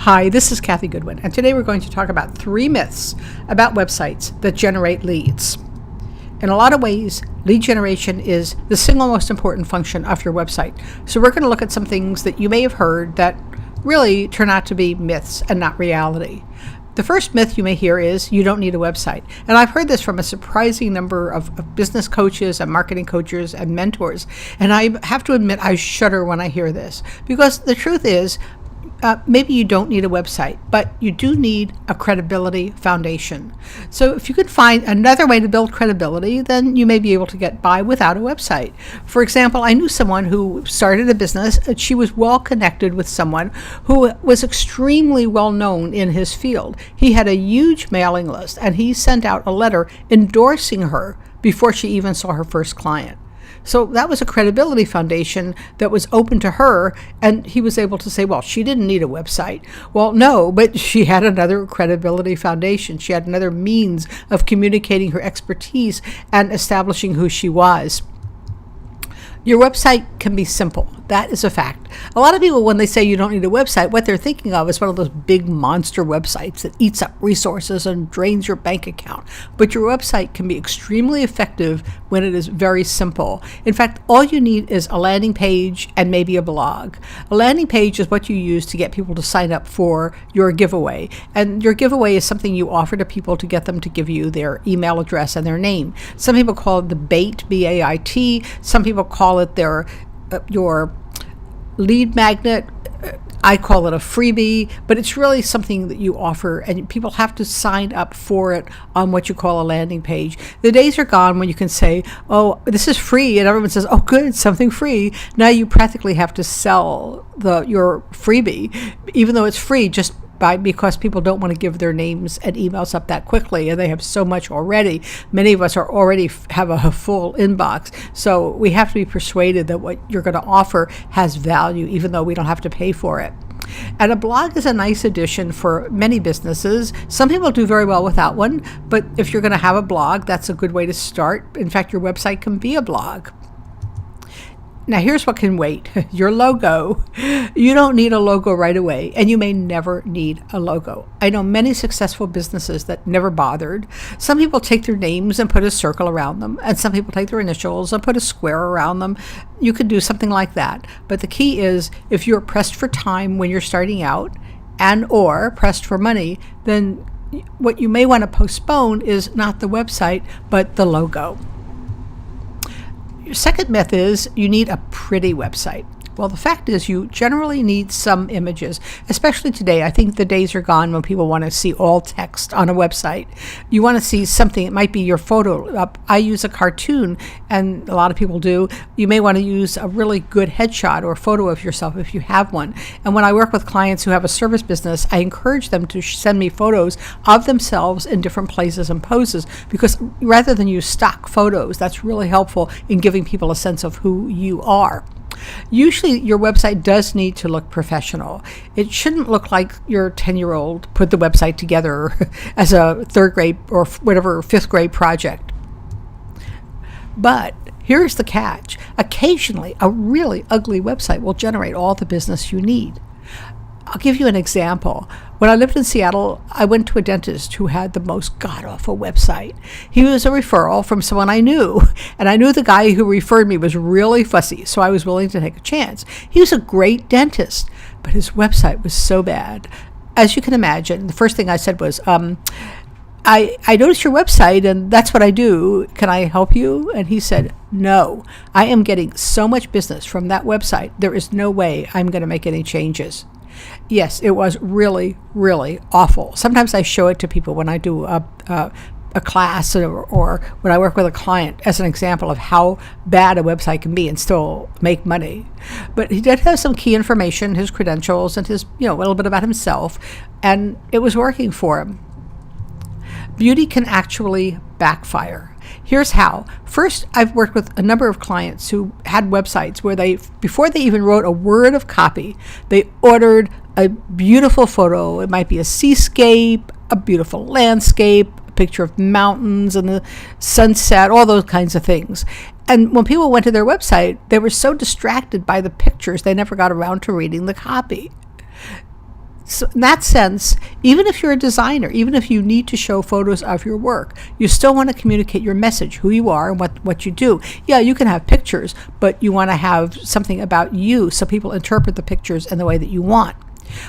Hi, this is Kathy Goodwin, and today we're going to talk about 3 myths about websites that generate leads. In a lot of ways, lead generation is the single most important function of your website. So we're going to look at some things that you may have heard that really turn out to be myths and not reality. The first myth you may hear is you don't need a website. And I've heard this from a surprising number of business coaches and marketing coaches and mentors. And I have to admit, I shudder when I hear this, because the truth is, maybe you don't need a website, but you do need a credibility foundation. So if you could find another way to build credibility, then you may be able to get by without a website. For example, I knew someone who started a business. She was well connected with someone who was extremely well known in his field. He had a huge mailing list, and he sent out a letter endorsing her before she even saw her first client. So that was a credibility foundation that was open to her, and he was able to say, well, she didn't need a website. Well, no, but she had another credibility foundation. She had another means of communicating her expertise and establishing who she was. Your website can be simple. That is a fact. A lot of people, when they say you don't need a website, what they're thinking of is one of those big monster websites that eats up resources and drains your bank account. But your website can be extremely effective when it is very simple. In fact, all you need is a landing page and maybe a blog. A landing page is what you use to get people to sign up for your giveaway. And your giveaway is something you offer to people to get them to give you their email address and their name. Some people call it the bait, B-A-I-T. Some people call it your lead magnet. I call it a freebie, but it's really something that you offer, and people have to sign up for it on what you call a landing page. The days are gone when you can say, oh, this is free, and everyone says, oh, good, something free. Now you practically have to sell your freebie, even though it's free, just because people don't want to give their names and emails up that quickly, and they have so much already. Many of us have a full inbox, so we have to be persuaded that what you're going to offer has value, even though we don't have to pay for it. And a blog is a nice addition for many businesses. Some people do very well without one, but if you're going to have a blog, that's a good way to start. In fact, your website can be a blog. Now, here's what can wait. Your logo. You don't need a logo right away, and you may never need a logo. I know many successful businesses that never bothered. Some people take their names and put a circle around them, and some people take their initials and put a square around them. You could do something like that. But the key is, if you're pressed for time when you're starting out or pressed for money, then what you may want to postpone is not the website, but the logo. Your second myth is you need a pretty website. Well, the fact is you generally need some images, especially today. I think the days are gone when people want to see all text on a website. You want to see something. It might be your photo. I use a cartoon, and a lot of people do. You may want to use a really good headshot or photo of yourself if you have one. And when I work with clients who have a service business, I encourage them to send me photos of themselves in different places and poses, because rather than use stock photos, that's really helpful in giving people a sense of who you are. Usually your website does need to look professional. It shouldn't look like your 10-year-old put the website together as a 3rd grade or whatever 5th grade project. But here's the catch. Occasionally, a really ugly website will generate all the business you need. I'll give you an example. When I lived in Seattle, I went to a dentist who had the most god-awful website. He was a referral from someone I knew, and I knew the guy who referred me was really fussy, so I was willing to take a chance. He was a great dentist, but his website was so bad. As you can imagine, the first thing I said was, I noticed your website, and that's what I do. Can I help you? And he said, no, I am getting so much business from that website. There is no way I'm going to make any changes. Yes, it was really, really awful. Sometimes I show it to people when I do a class or when I work with a client as an example of how bad a website can be and still make money. But he did have some key information, his credentials, and his, a little bit about himself, and it was working for him. Beauty can actually backfire. Here's how. First, I've worked with a number of clients who had websites where before they even wrote a word of copy, they ordered a beautiful photo. It might be a seascape, a beautiful landscape, a picture of mountains and the sunset, all those kinds of things. And when people went to their website, they were so distracted by the pictures, they never got around to reading the copy. So in that sense, even if you're a designer, even if you need to show photos of your work, you still want to communicate your message, who you are and what you do. Yeah, you can have pictures, but you want to have something about you so people interpret the pictures in the way that you want.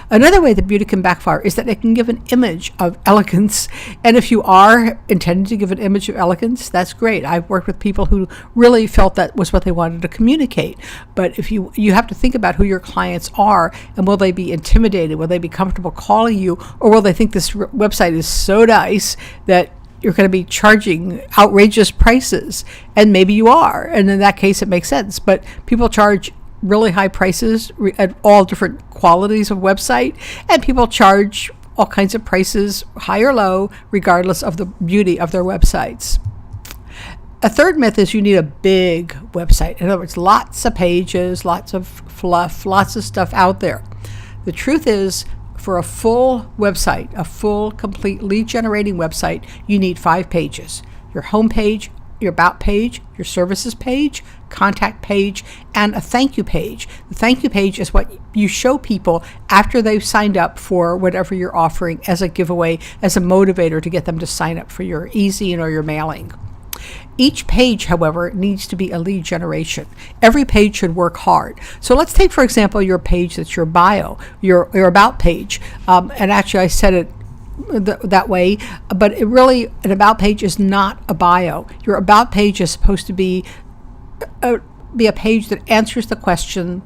Another way that beauty can backfire is that it can give an image of elegance. And if you are intending to give an image of elegance, that's great. I've worked with people who really felt that was what they wanted to communicate. But if you have to think about who your clients are, and will they be intimidated? Will they be comfortable calling you? Or will they think this website is so nice that you're going to be charging outrageous prices? And maybe you are. And in that case, it makes sense. But people charge really high prices at all different qualities of website, and people charge all kinds of prices, high or low, regardless of the beauty of their websites. A third myth is you need a big website. In other words, lots of pages, lots of fluff, lots of stuff out there. The truth is, for a full website, a full, complete lead generating website, you need 5 pages. Your home page, your about page, your services page, contact page, and a thank you page. The thank you page is what you show people after they've signed up for whatever you're offering as a giveaway, as a motivator to get them to sign up for your e-zine or your mailing. Each page, however, needs to be a lead generation. Every page should work hard. So let's take, for example, your page that's your bio, your about page. And actually, I said it that way, but it really, an about page is not a bio. Your about page is supposed to be a page that answers the question,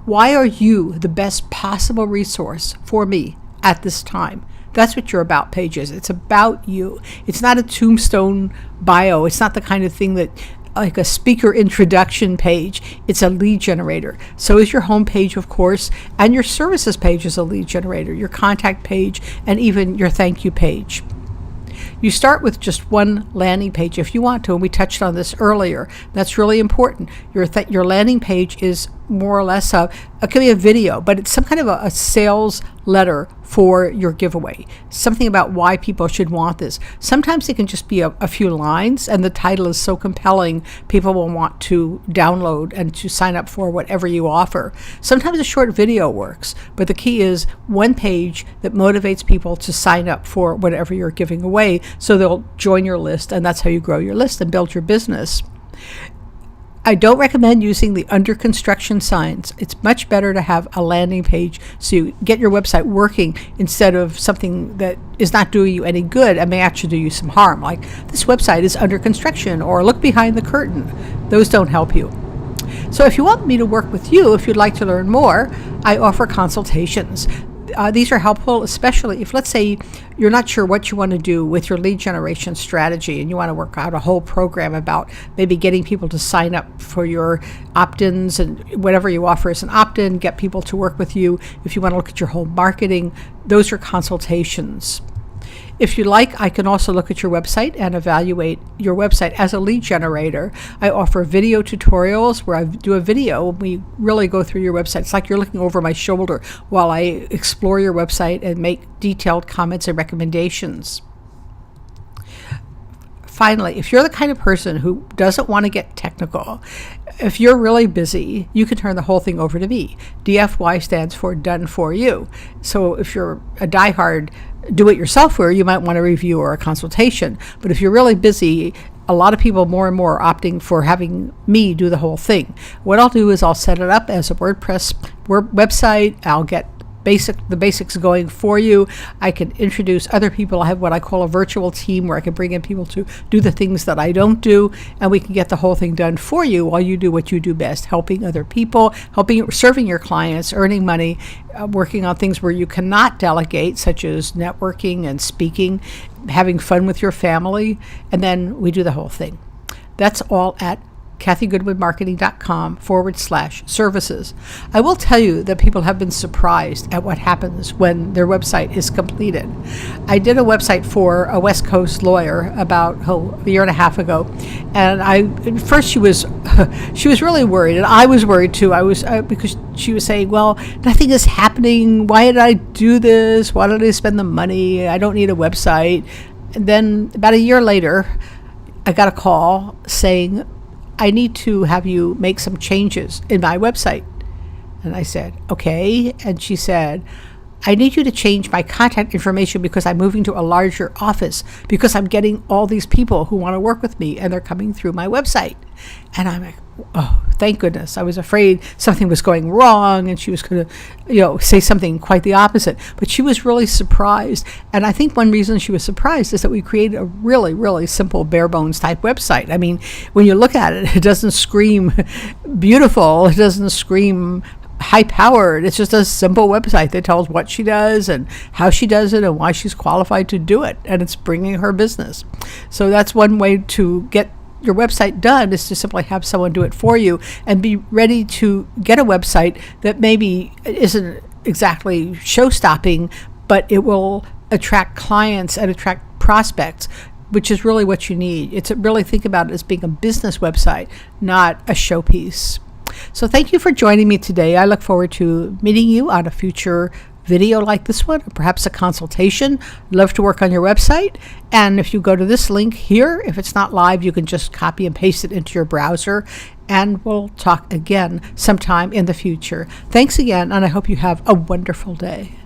why are you the best possible resource for me at this time? That's what your about page is. It's about you. It's not a tombstone bio. It's not the kind of thing that, like a speaker introduction page. It's a lead generator. So is your home page, of course, and your services page is a lead generator, your contact page, and even your thank you page. You start with just one landing page if you want to, and we touched on this earlier. That's really important. Your landing page is more or less it could be a video, but it's some kind of a sales letter for your giveaway, something about why people should want this. Sometimes it can just be a few lines, and the title is so compelling people will want to download and to sign up for whatever you offer. Sometimes a short video works, but the key is one page that motivates people to sign up for whatever you're giving away, so they'll join your list, and that's how you grow your list and build your business. I don't recommend using the under construction signs. It's much better to have a landing page so you get your website working instead of something that is not doing you any good and may actually do you some harm, like this website is under construction or look behind the curtain. Those don't help you. So if you want me to work with you, if you'd like to learn more, I offer consultations. These are helpful, especially if, let's say, you're not sure what you want to do with your lead generation strategy and you want to work out a whole program about maybe getting people to sign up for your opt-ins and whatever you offer as an opt-in, get people to work with you. If you want to look at your whole marketing, those are consultations. If you like, I can also look at your website and evaluate your website as a lead generator. I offer video tutorials where I do a video and we really go through your website. It's like you're looking over my shoulder while I explore your website and make detailed comments and recommendations. Finally, if you're the kind of person who doesn't want to get technical, if you're really busy, you can turn the whole thing over to me. DFY stands for Done For You. So if you're a diehard do-it-yourselfer, you might want a review or a consultation. But if you're really busy, a lot of people more and more are opting for having me do the whole thing. What I'll do is I'll set it up as a WordPress website. I'll get the basics going for you. I can introduce other people. I have what I call a virtual team where I can bring in people to do the things that I don't do, and we can get the whole thing done for you while you do what you do best, helping other people, serving your clients, earning money, working on things where you cannot delegate, such as networking and speaking, having fun with your family, and then we do the whole thing. That's all at kathygoodwinmarketing.com/services. I will tell you that people have been surprised at what happens when their website is completed. I did a website for a West Coast lawyer about a year and a half ago, and at first she was really worried, and I was worried too. Because she was saying, well, nothing is happening. Why did I do this? Why did I spend the money? I don't need a website. And then about a year later, I got a call saying, I need to have you make some changes in my website. And I said, okay. And she said, I need you to change my contact information because I'm moving to a larger office, because I'm getting all these people who want to work with me and they're coming through my website. And I'm like, oh, thank goodness. I was afraid something was going wrong and she was going to, say something quite the opposite. But she was really surprised. And I think one reason she was surprised is that we created a really, really simple bare bones type website. I mean, when you look at it, it doesn't scream beautiful. It doesn't scream high powered. It's just a simple website that tells what she does and how she does it and why she's qualified to do it. And it's bringing her business. So that's one way to get your website done, is to simply have someone do it for you and be ready to get a website that maybe isn't exactly show-stopping, but it will attract clients and attract prospects, which is really what you need. It's really, think about it as being a business website, not a showpiece. So thank you for joining me today. I look forward to meeting you on a future video like this one, or perhaps a consultation. Love to work on your website. And if you go to this link here, if it's not live, you can just copy and paste it into your browser, and we'll talk again sometime in the future. Thanks again, and I hope you have a wonderful day.